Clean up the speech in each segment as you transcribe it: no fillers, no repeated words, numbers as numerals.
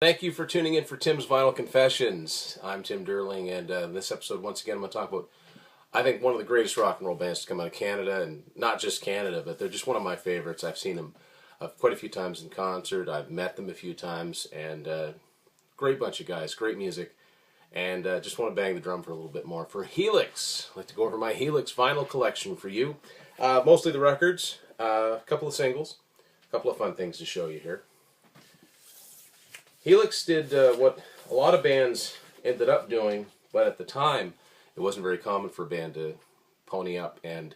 Thank you for tuning in for Tim's Vinyl Confessions. I'm Tim Derling, and in this episode, once again, I'm going to talk about, I think, one of the greatest rock and roll bands to come out of Canada, and not just Canada, but they're just one of my favorites. I've seen them quite a few times in concert. I've met them a few times, and great bunch of guys, great music, and just want to bang the drum for a little bit more. For Helix, I'd like to go over my Helix vinyl collection for you. Mostly the records, a couple of singles, a couple of fun things to show you here. Helix did what a lot of bands ended up doing, but at the time it wasn't very common for a band to pony up and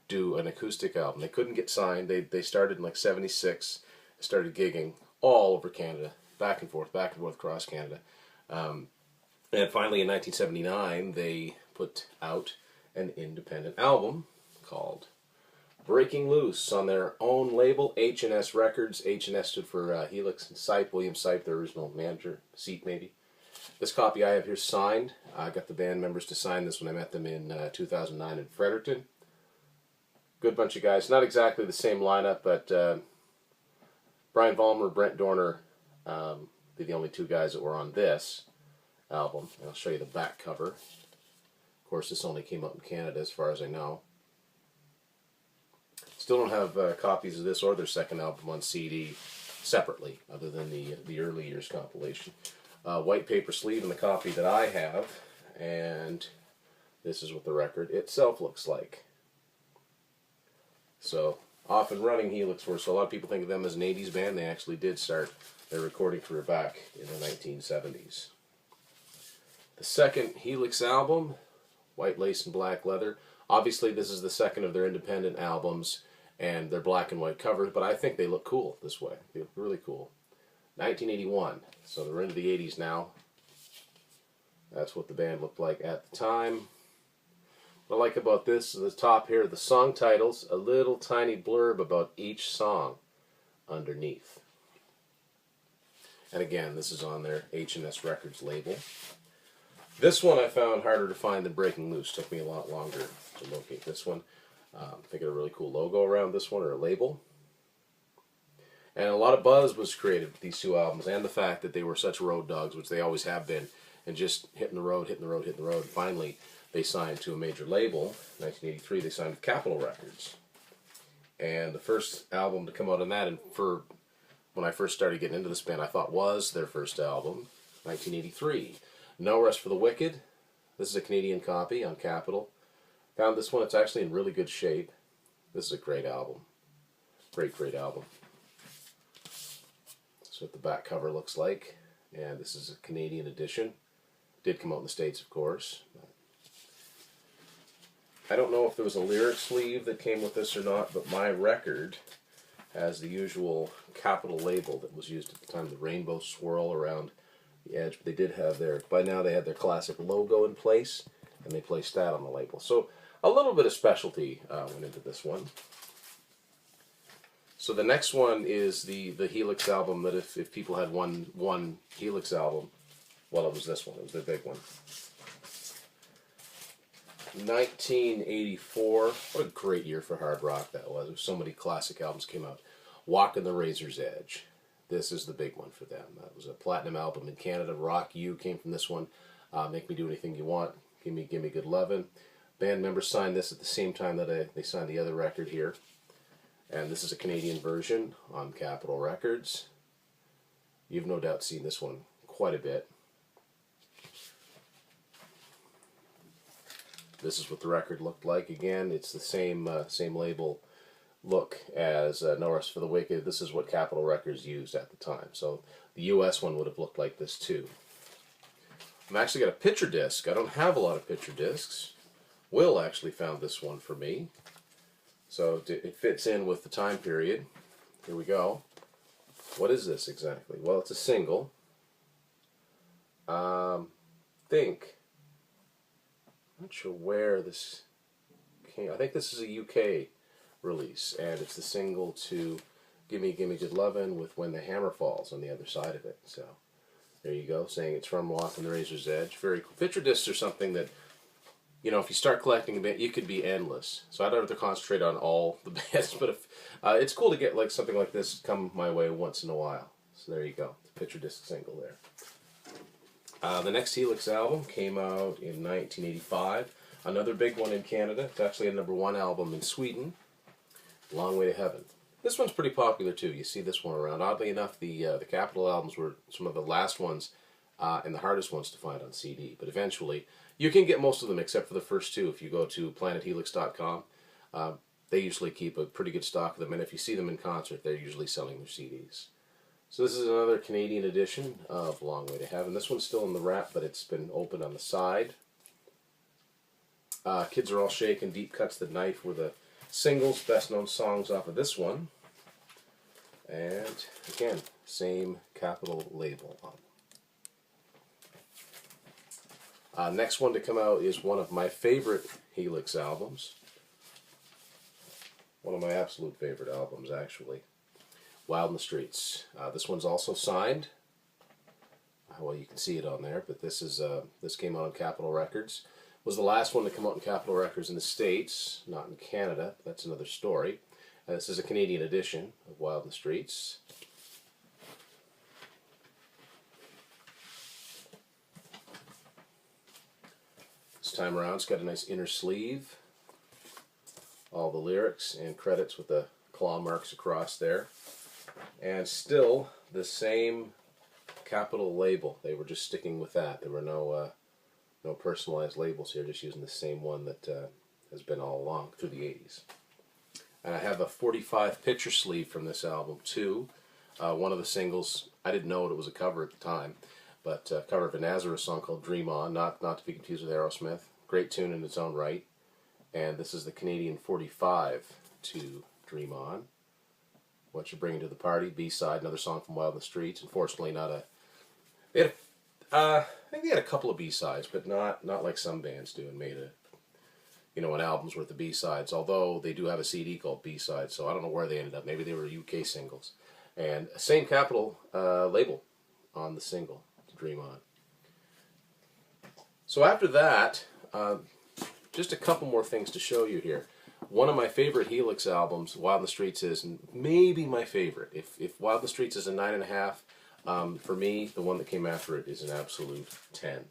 do an acoustic album. They couldn't get signed. They started in like '76, started gigging all over Canada, back and forth across Canada. And finally in 1979 they put out an independent album called Breaking Loose on their own label, H&S Records. H&S stood for Helix and Sipe, William Sipe, their original manager, Seat maybe. This copy I have here signed. I got the band members to sign this when I met them in 2009 in Fredericton. Good bunch of guys. Not exactly the same lineup, but Brian Vollmer, Brent Dorner, they're the only two guys that were on this album. And I'll show you the back cover. Of course, this only came out in Canada as far as I know. Still don't have copies of this or their second album on CD separately, other than the early years compilation. White paper sleeve in the copy that I have, and this is what the record itself looks like. So, off and running Helix were, so a lot of people think of them as an 80s band. They actually did start their recording career back in the 1970s. The second Helix album, white lace and black leather. Obviously, this is the second of their independent albums, and they're black and white covers, but I think they look cool this way. They look really cool. 1981, so they're into the 80s now. That's what the band looked like at the time. What I like about this is the top here, the song titles, a little tiny blurb about each song underneath. And again, this is on their H&S Records label. This one I found harder to find than Breaking Loose. Took me a lot longer to locate this one. I think a really cool logo around this one, or a label. And a lot of buzz was created with these two albums, and the fact that they were such road dogs, which they always have been, and just hitting the road. Finally, they signed to a major label. In 1983, they signed with Capitol Records. And the first album to come out on that, and for when I first started getting into this band, I thought was their first album, 1983. No Rest for the Wicked. This is a Canadian copy on Capitol. Found this one. It's actually in really good shape. This is a great album. Great album. That's what the back cover looks like. And this is a Canadian edition. Did come out in the States, of course. I don't know if there was a lyric sleeve that came with this or not, but my record has the usual Capitol label that was used at the time, the rainbow swirl around the edge. But they did have by now they had their classic logo in place, and they placed that on the label. So a little bit of specialty went into this one. So the next one is the Helix album that if people had one Helix album, well, it was this one. It was the big one. 1984. What a great year for hard rock that was. So many classic albums came out. Walking the Razor's Edge. This is the big one for them. That was a platinum album in Canada. Rock You came from this one. Make Me Do Anything You Want. Give Me Good Lovin'. Band members signed this at the same time that they signed the other record here. And this is a Canadian version on Capitol Records. You've no doubt seen this one quite a bit. This is what the record looked like. Again, it's the same label look as No Rest for the Wicked. This is what Capitol Records used at the time. So the US one would have looked like this too. I've actually got a picture disc. I don't have a lot of picture discs. Will actually found this one for me. So it fits in with the time period. Here we go. What is this exactly? Well, it's a single. Think. I'm not sure where this came. I think this is a UK release, and it's the single to Give Me Good Lovin' with When the Hammer Falls on the other side of it. So there you go, saying it's from Walking the Razor's Edge. Very cool. Picture discs are something that, you know, if you start collecting a band, you could be endless. So I don't have to concentrate on all the bands, but if, it's cool to get like something like this come my way once in a while. So there you go, the picture disc single there. The next Helix album came out in 1985. Another big one in Canada. It's actually a #1 album in Sweden. Long Way to Heaven. This one's pretty popular too. You see this one around. Oddly enough, the Capitol albums were some of the last ones and the hardest ones to find on CD. But eventually, you can get most of them except for the first two. If you go to planethelix.com, they usually keep a pretty good stock of them. And if you see them in concert, they're usually selling their CDs. So this is another Canadian edition of Long Way to Heaven. This one's still in the wrap, but it's been opened on the side. Kids Are All Shaken, Deep Cuts the Knife were the singles, best known songs off of this one. And again, same Capitol label on. Next one to come out is one of my favorite Helix albums. One of my absolute favorite albums, actually. Wild in the Streets. This one's also signed. Well, you can see it on there, but this came out on Capitol Records. Was the last one to come out on Capitol Records in the States, not in Canada. That's another story. This is a Canadian edition of Wild in the Streets. This time around, it's got a nice inner sleeve. All the lyrics and credits with the claw marks across there. And still the same Capitol label. They were just sticking with that. There were no personalized labels here, just using the same one that has been all along through the 80s. And I have a 45 picture sleeve from this album too. One of the singles, I didn't know it was a cover at the time, but a cover of a Nazareth song called Dream On, not to be confused with Aerosmith. Great tune in its own right. And this is the Canadian 45 to Dream On. What You're Bringing to the Party, B-side, another song from Wild in the Streets. Unfortunately, not a... They had I think they had a couple of B-sides, but not like some bands do and made an album's worth of B-sides, although they do have a CD called B-sides, so I don't know where they ended up. Maybe they were UK singles. And same Capitol label on the single, Dream On. So after that, just a couple more things to show you here. One of my favorite Helix albums, Wild in the Streets, is maybe my favorite. If Wild in the Streets is a 9.5, for me, the one that came after it is an absolute 10.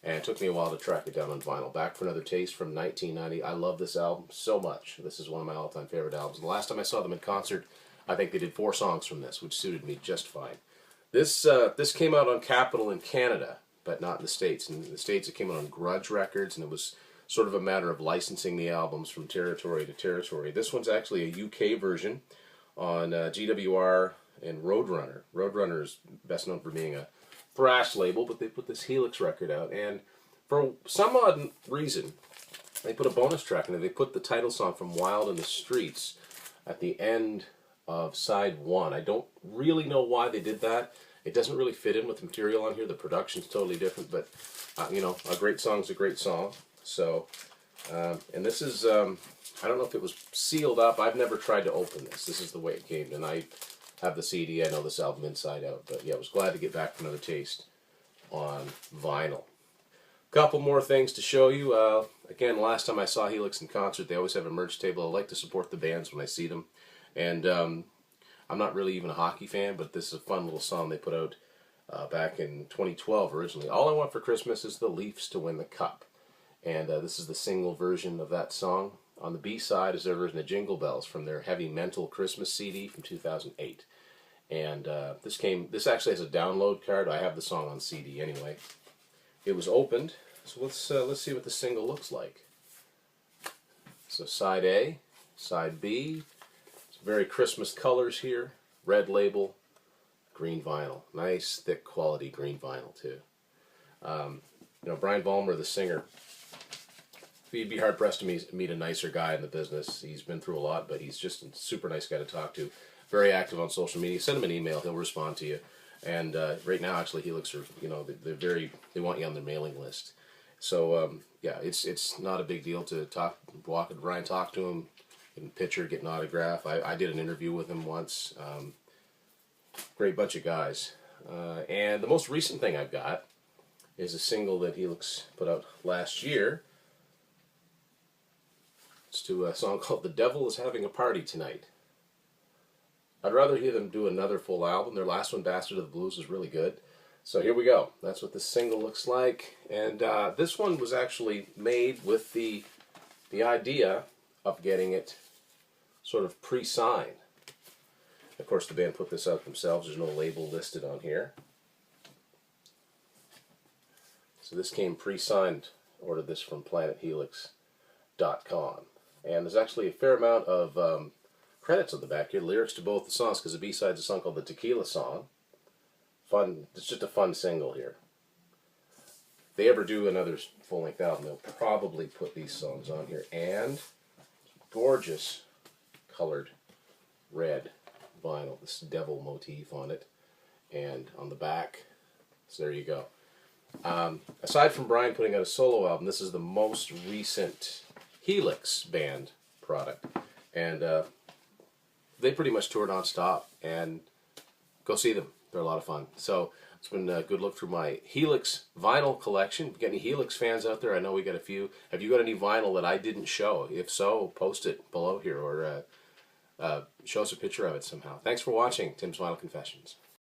And it took me a while to track it down on vinyl. Back for Another Taste from 1990. I love this album so much. This is one of my all-time favorite albums. The last time I saw them in concert, I think they did 4 songs from this, which suited me just fine. This came out on Capitol in Canada, but not in the States. In the States, it came out on Grudge Records, and it was sort of a matter of licensing the albums from territory to territory. This one's actually a UK version on GWR and Roadrunner. Roadrunner is best known for being a thrash label, but they put this Helix record out, and for some odd reason, they put a bonus track in there. They put the title song from Wild in the Streets at the end of side 1. I don't really know why they did that. It doesn't really fit in with the material on here. The production's totally different, but a great song's a great song. So, and this is, I don't know if it was sealed up. I've never tried to open this. This is the way it came, and I have the CD. I know this album inside out, but yeah, I was glad to get Back for Another Taste on vinyl. Couple more things to show you. Again, last time I saw Helix in concert, they always have a merch table. I like to support the bands when I see them, and I'm not really even a hockey fan, but this is a fun little song they put out back in 2012 originally. All I Want for Christmas is the Leafs to Win the Cup. And this is the single version of that song. On the B-side is their version of Jingle Bells from their Heavy Mental Christmas CD from 2008. And this actually has a download card. I have the song on CD anyway. It was opened, so let's see what the single looks like. So side A, side B, some very Christmas colors here. Red label, green vinyl. Nice, thick quality green vinyl too. Brian Vollmer, the singer, you'd be hard-pressed to meet a nicer guy in the business. He's been through a lot, but he's just a super nice guy to talk to. Very active on social media. Send him an email; he'll respond to you. And right now, actually, Helix are they want you on their mailing list. So yeah, it's not a big deal to walk with Brian, talk to him, get a picture, get an autograph. I did an interview with him once. Great bunch of guys. And the most recent thing I've got is a single that Helix put out last year. To a song called The Devil is Having a Party Tonight. I'd rather hear them do another full album. Their last one, Bastard of the Blues, was really good. So here we go. That's what this single looks like. And this one was actually made with the idea of getting it sort of pre-signed. Of course, the band put this out themselves. There's no label listed on here. So this came pre-signed. Ordered this from planethelix.com. And there's actually a fair amount of credits on the back here. Lyrics to both the songs, because the B-side's a song called the Tequila Song. Fun. It's just a fun single here. If they ever do another full-length album, they'll probably put these songs on here. And gorgeous colored red vinyl. This devil motif on it. And on the back, so there you go. Aside from Brian putting out a solo album, this is the most recent Helix band product. And they pretty much tour non-stop. And go see them. They're a lot of fun. So it's been a good look through my Helix vinyl collection. If you got any Helix fans out there? I know we got a few. Have you got any vinyl that I didn't show? If so, post it below here or show us a picture of it somehow. Thanks for watching Tim's Vinyl Confessions.